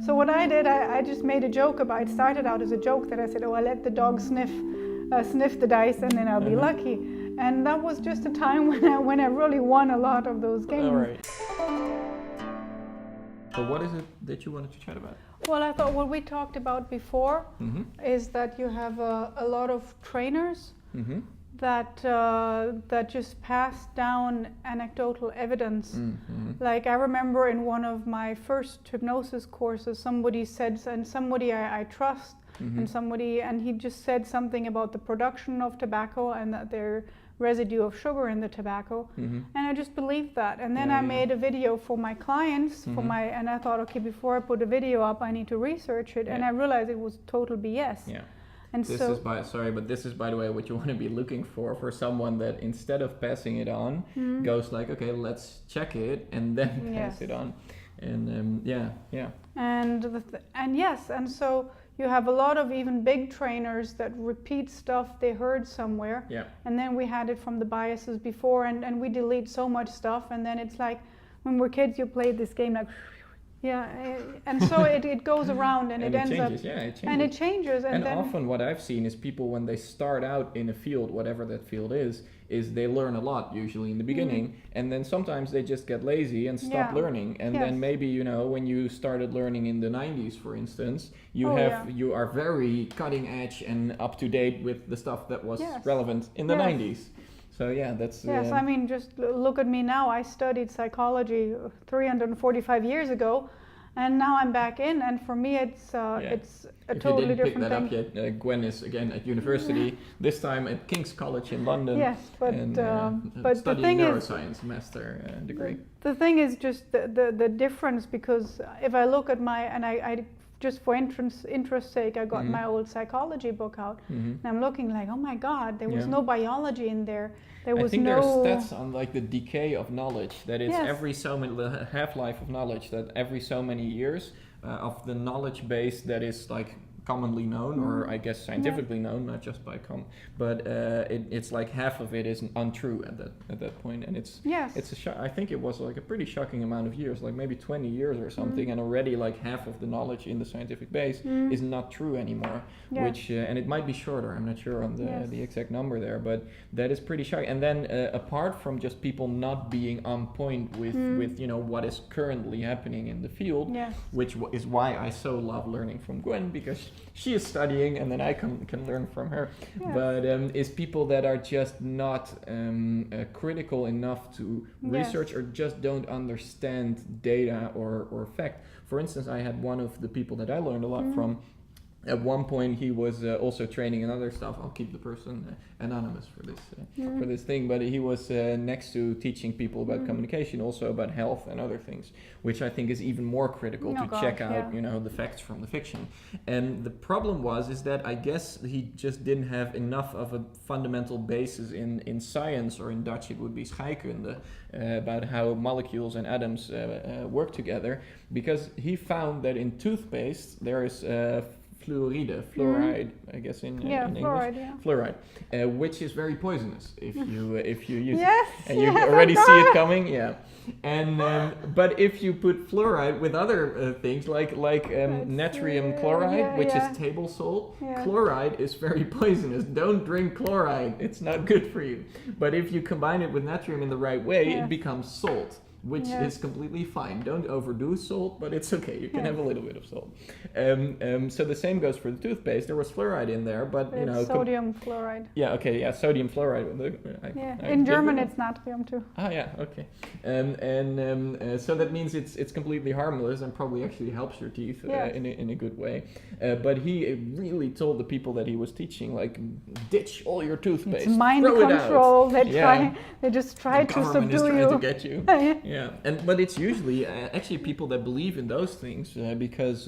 So what I did, I just made a joke about it. Started out as a joke that I said, oh, I let the dog sniff the dice and then I'll be lucky. And that was just a time when I really won a lot of those games. All right. So what is it that you wanted to chat about? Well, I thought what we talked about before is that you have a lot of trainers that just pass down anecdotal evidence. Like I remember in one of my first hypnosis courses, somebody said, and somebody I trust, and he just said something about the production of tobacco and that there residue of sugar in the tobacco, and I just believed that. And then I made a video for my clients, and I thought, okay, before I put a video up, I need to research it, and I realized it was total BS. Yeah. And this is by the way what you want to be looking for someone that instead of passing it on goes like, okay, let's check it and then pass it on, and and so you have a lot of even big trainers that repeat stuff they heard somewhere, and then we had it from the biases before, and we delete so much stuff, and then it's like when we're kids you played this game like and so it goes around and it ends changes, up and it changes and then often what I've seen is people when they start out in a field, whatever that field is they learn a lot usually in the beginning, and then sometimes they just get lazy and stop learning, and then maybe when you started learning in the 90s, for instance, you are very cutting edge and up to date with the stuff that was relevant in the 90s. So that's I mean, just look at me now. I studied psychology 345 years ago, and now I'm back in, and for me it's a totally different thing. If you didn't pick that up yet, Gwen is again at university, this time at King's College in London. Yes, but studying the thing neuroscience master degree. The thing is just the difference, because if I look at I just for interest sake, I got my old psychology book out, and I'm looking like, oh my God, there was no biology in there. There was there are stats on like the decay of knowledge, that it's every so many, the half-life of knowledge, that every so many years of the knowledge base that is like commonly known, or I guess scientifically known, not just by but it's like half of it is untrue at that point, and it's I think it was like a pretty shocking amount of years, like maybe 20 years or something, and already like half of the knowledge in the scientific base is not true anymore, which and it might be shorter, I'm not sure on the exact number there, but that is pretty shocking. And then apart from just people not being on point with what is currently happening in the field, which is why I so love learning from Gwen, because she is studying and then I can learn from her, but is people that are just not critical enough to research, or just don't understand data or fact. For instance, I had one of the people that I learned a lot from. At one point, he was also training in other stuff. I'll keep the person anonymous for this thing. But he was next to teaching people about communication, also about health and other things, which I think is even more critical check out, the facts from the fiction. And the problem is that I guess he just didn't have enough of a fundamental basis in science, or in Dutch it would be scheikunde, about how molecules and atoms work together, because he found that in toothpaste there is fluoride, I guess in English, fluoride, which is very poisonous if you use it, and you already see it coming, and but if you put fluoride with other things like natrium chloride, which is table salt, chloride is very poisonous. Don't drink chloride, it's not good for you. But if you combine it with natrium in the right way, it becomes salt, which is completely fine. Don't overdo salt, but it's okay. You can have a little bit of salt. So the same goes for the toothpaste. There was fluoride in there, but sodium fluoride. Sodium fluoride. In German, it's natrium too. Okay. So that means it's completely harmless and probably actually helps your teeth in a good way. But he really told the people that he was teaching, like, ditch all your toothpaste. It's mind control. They just try to subdue you. The government is trying to get you. But it's usually actually people that believe in those things, because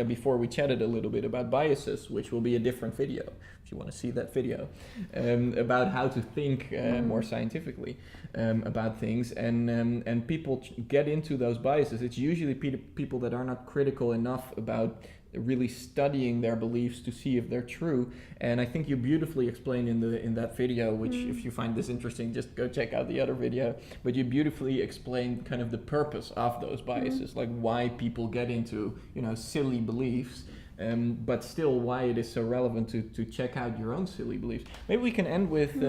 before we chatted a little bit about biases, which will be a different video if you want to see that video, about how to think more scientifically about things, and people get into those biases. It's usually people that are not critical enough about really studying their beliefs to see if they're true. And I think you beautifully explained in that video, which if you find this interesting, just go check out the other video. But you beautifully explained kind of the purpose of those biases, like why people get into, you know, silly beliefs. But still, why it is so relevant to check out your own silly beliefs. Maybe we can end with,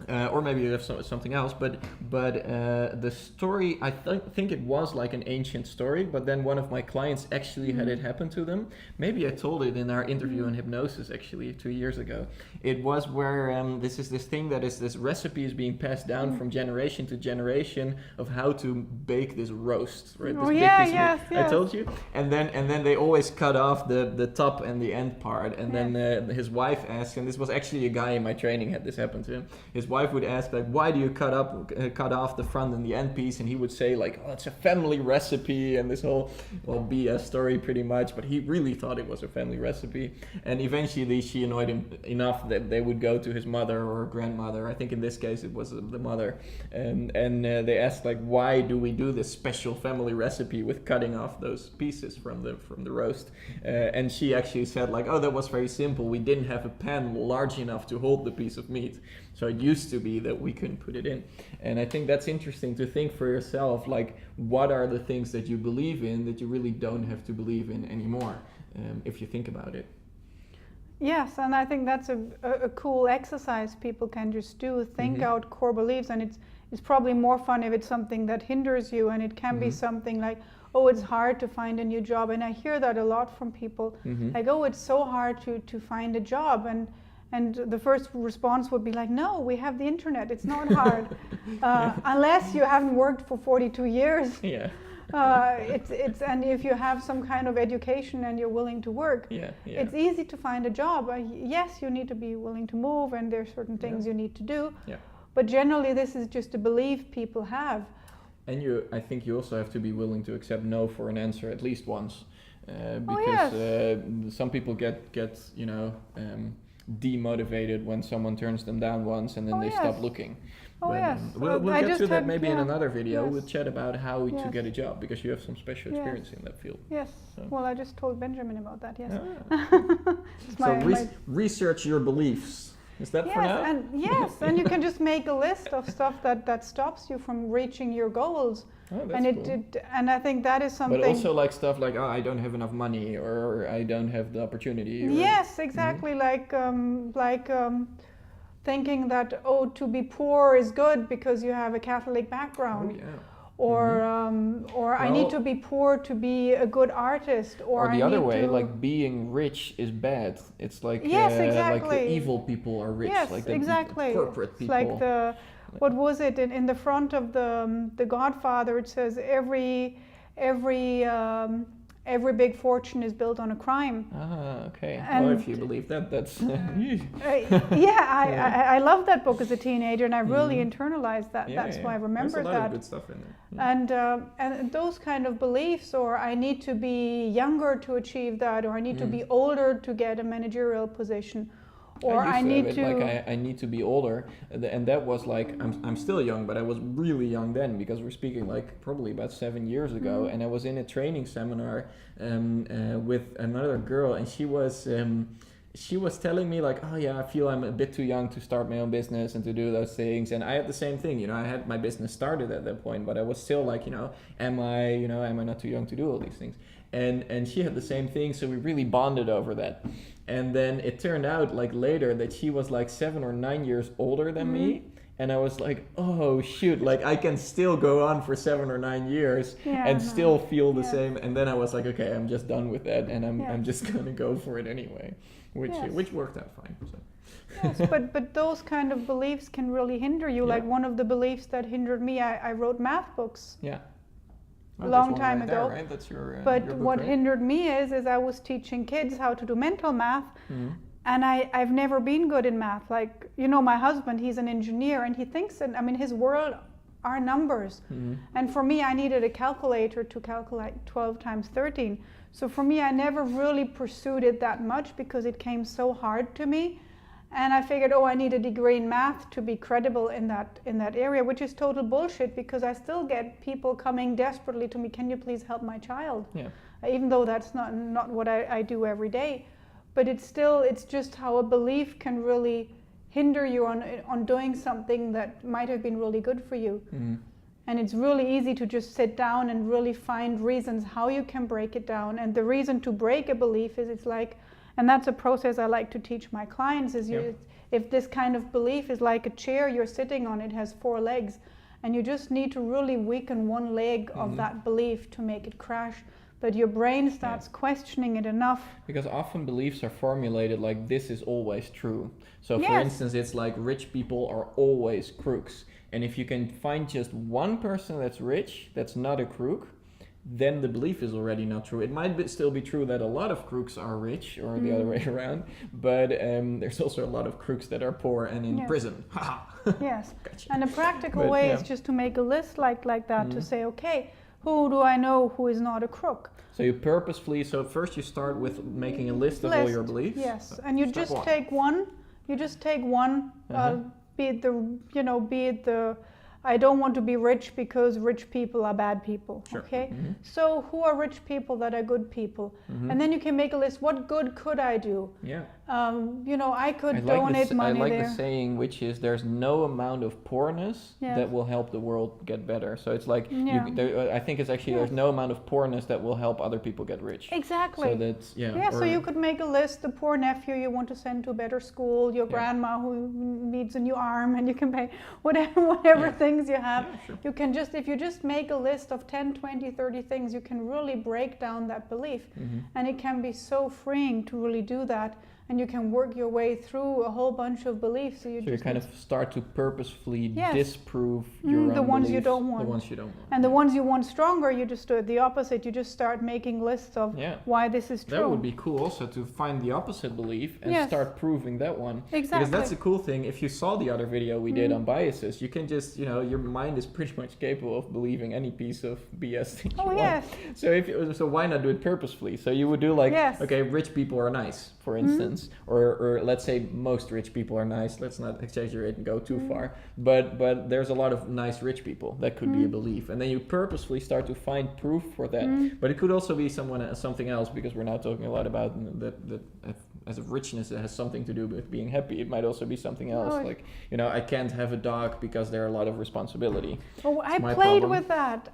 or maybe you have something else. But the story, I think it was like an ancient story. But then one of my clients actually had it happen to them. Maybe I told it in our interview on hypnosis actually 2 years ago. It was where this thing that is this recipe is being passed down from generation to generation of how to bake this roast, right? This big piece of meat. I told you. And then they always cut off the top and the end part. And then his wife asked, and this was actually a guy in my training had this happen to him. His wife would ask, like, why do you cut off the front and the end piece? And he would say, like, oh, it's a family recipe, and this whole BS story pretty much. But he really thought it was a family recipe. And eventually she annoyed him enough that they would go to his mother or grandmother. I think in this case it was the mother. And they asked, like, why do we do this special family recipe with cutting off those pieces from the roast? And she actually said, like, oh, that was very simple. We didn't have a pan large enough to hold the piece of meat. So it used to be that we couldn't put it in. And I think that's interesting to think for yourself, like, what are the things that you believe in that you really don't have to believe in anymore, if you think about it. Yes, and I think that's a cool exercise people can just do, think out core beliefs, and it's probably more fun if it's something that hinders you, and it can be something like, oh, it's hard to find a new job, and I hear that a lot from people, like, oh, it's so hard to find a job, and the first response would be like, no, we have the internet, it's not hard, unless you haven't worked for 42 years. Yeah. It's and if you have some kind of education and you're willing to work, it's easy to find a job. Yes, you need to be willing to move, and there's certain things you need to do. Yeah. But generally, this is just a belief people have. And I think you also have to be willing to accept no for an answer at least once, because some people get demotivated when someone turns them down once, and then they stop looking. We'll get to that maybe in another video. We'll chat about how to get a job, because you have some special experience in that field. Yes. So. Well, I just told Benjamin about that. Yes. Research your beliefs. Is that for now? And you can just make a list of stuff that stops you from reaching your goals. Oh, that's cool. And I think that is something. But also like stuff like, oh, I don't have enough money, or I don't have the opportunity. Yes, exactly. Thinking that, oh, to be poor is good because you have a Catholic background. Oh, yeah. Or I need to be poor to be a good artist. Or the other way, like being rich is bad. It's like, like the evil people are rich. Yes, like the corporate people. It's like what was it in the front of the Godfather? It says every big fortune is built on a crime. Ah, okay. And well, if you believe that, that's... I loved that book as a teenager, and I really internalized that. That's why I remembered that. There's a lot of good stuff in there. And those kind of beliefs, or I need to be younger to achieve that, or I need to be older to get a managerial position, or I need to... Like I need to be older, and that was like, I'm still young, but I was really young then, because we're speaking like probably about 7 years ago, and I was in a training seminar with another girl, and she was telling me like, oh yeah, I feel I'm a bit too young to start my own business and to do those things. And I had the same thing, I had my business started at that point, but I was still like, am I not too young to do all these things? And she had the same thing, so we really bonded over that. And then it turned out like later that she was like 7 or 9 years older than me. And I was like, oh shoot, like I can still go on for 7 or 9 years and still feel the same. And then I was like, okay, I'm just done with that, and I'm just gonna go for it anyway, which worked out fine. So. Yes, but those kind of beliefs can really hinder you. Like one of the beliefs that hindered me, I wrote math books. Yeah. A long time ago. There, right? That's your but your book, what right? hindered me is I was teaching kids how to do mental math, and I've never been good in math. Like, my husband, he's an engineer, and he thinks that, his world are numbers. And for me, I needed a calculator to calculate 12 times 13. So for me, I never really pursued it that much because it came so hard to me. And I figured, I need a degree in math to be credible in that area, which is total bullshit, because I still get people coming desperately to me, can you please help my child? Yeah. even though that's not what I do every day. But it's just how a belief can really hinder you on doing something that might have been really good for you. And it's really easy to just sit down and really find reasons how you can break it down. And the reason to break a belief is it's like, and that's a process I like to teach my clients, is if this kind of belief is like a chair you're sitting on, it has 4 legs, and you just need to really weaken one leg of that belief to make it crash. But your brain starts questioning it enough. Because often beliefs are formulated like this is always true. So for instance, it's like rich people are always crooks. And if you can find just one person that's rich, that's not a crook, then the belief is already not true. It might still be true that a lot of crooks are rich, or the other way around, but there's also a lot of crooks that are poor and in prison. Yes. Gotcha. And a practical way is just to make a list like that, to say, okay, who do I know who is not a crook? So you purposefully, so first you start with making a list of all your beliefs. Yes, and you just take one. You just take one. Be it the I don't want to be rich because rich people are bad people. Sure. Okay, so who are rich people that are good people? And then you can make a list. What good could I do? Yeah. I could donate money there. I like the saying, which is there's no amount of poorness that will help the world get better. So it's like, I think it's actually there's no amount of poorness that will help other people get rich. Exactly. So that's, so you could make a list, the poor nephew you want to send to a better school, your grandma who needs a new arm, and you can pay whatever things you have. Yeah, sure. You can just, if you just make a list of 10, 20, 30 things, you can really break down that belief. And it can be so freeing to really do that. And you can work your way through a whole bunch of beliefs. So you kind of start to purposefully disprove your own the ones beliefs, you don't want. The ones you don't want. And the ones you want stronger, you just do it the opposite. You just start making lists of why this is true. That would be cool also, to find the opposite belief and start proving that one. Exactly. Because that's the cool thing. If you saw the other video we did on biases, you can just, your mind is pretty much capable of believing any piece of BS that you want. So why not do it purposefully? So you would do like, okay, rich people are nice, for instance, or let's say most rich people are nice. Let's not exaggerate and go too far. But there's a lot of nice rich people. That could be a belief, and then you purposefully start to find proof for that. But it could also be something else, because we're now talking a lot about that as of richness, it has something to do with being happy. It might also be something else, like I can't have a dog because there are a lot of responsibility. Oh, I played with that.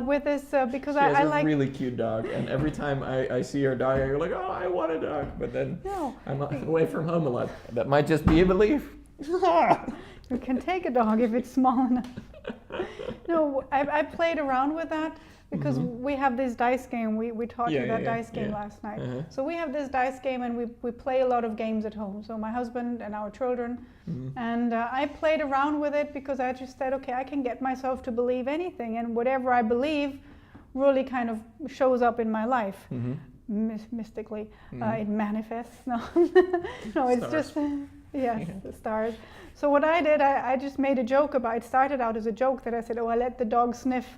With this because I like a really cute dog, and every time I see her dog, I go like, oh, I want a dog, but then I'm away from home a lot. That might just be a belief. You can take a dog if it's small enough. No, I played around with that. Because we have this dice game, we taught you that dice game last night. So we have this dice game, and we play a lot of games at home. So my husband and our children. And I played around with it because I just said, okay, I can get myself to believe anything. And whatever I believe really kind of shows up in my life. Mystically. It manifests. No, it's just, the stars. So what I did, I just made a joke about it. It started out as a joke that I said, oh, I let the dog sniff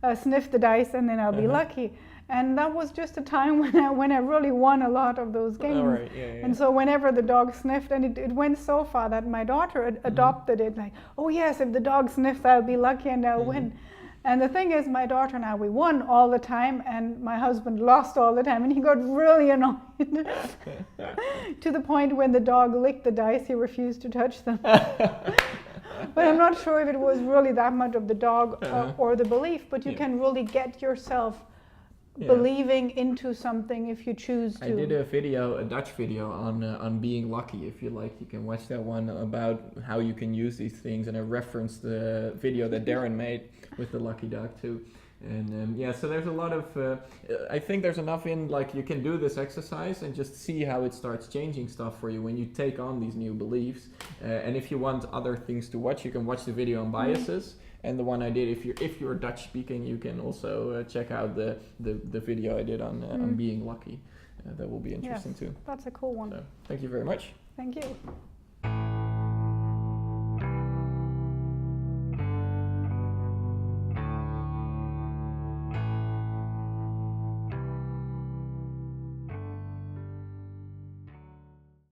the dice and then I'll be lucky. And that was just a time when I really won a lot of those games. And so whenever the dog sniffed, and it went so far that my daughter adopted it, like, oh yes, if the dog sniffs, I'll be lucky and I'll win. And the thing is, my daughter and I, we won all the time, and my husband lost all the time, and he got really annoyed to the point when the dog licked the dice, he refused to touch them. But I'm not sure if it was really that much of the dog or the belief, but you can really get yourself believing into something if you choose to. I did a Dutch video on being lucky. If you like, you can watch that one about how you can use these things, and I referenced the video that Darren made with the lucky dog too. And so there's a lot of, I think there's enough in, like, you can do this exercise and just see how it starts changing stuff for you when you take on these new beliefs. And if you want other things to watch, you can watch the video on biases. And the one I did, if you're Dutch speaking, you can also check out the video I did on being lucky. That will be interesting too. That's a cool one. So, thank you very much. Thank you.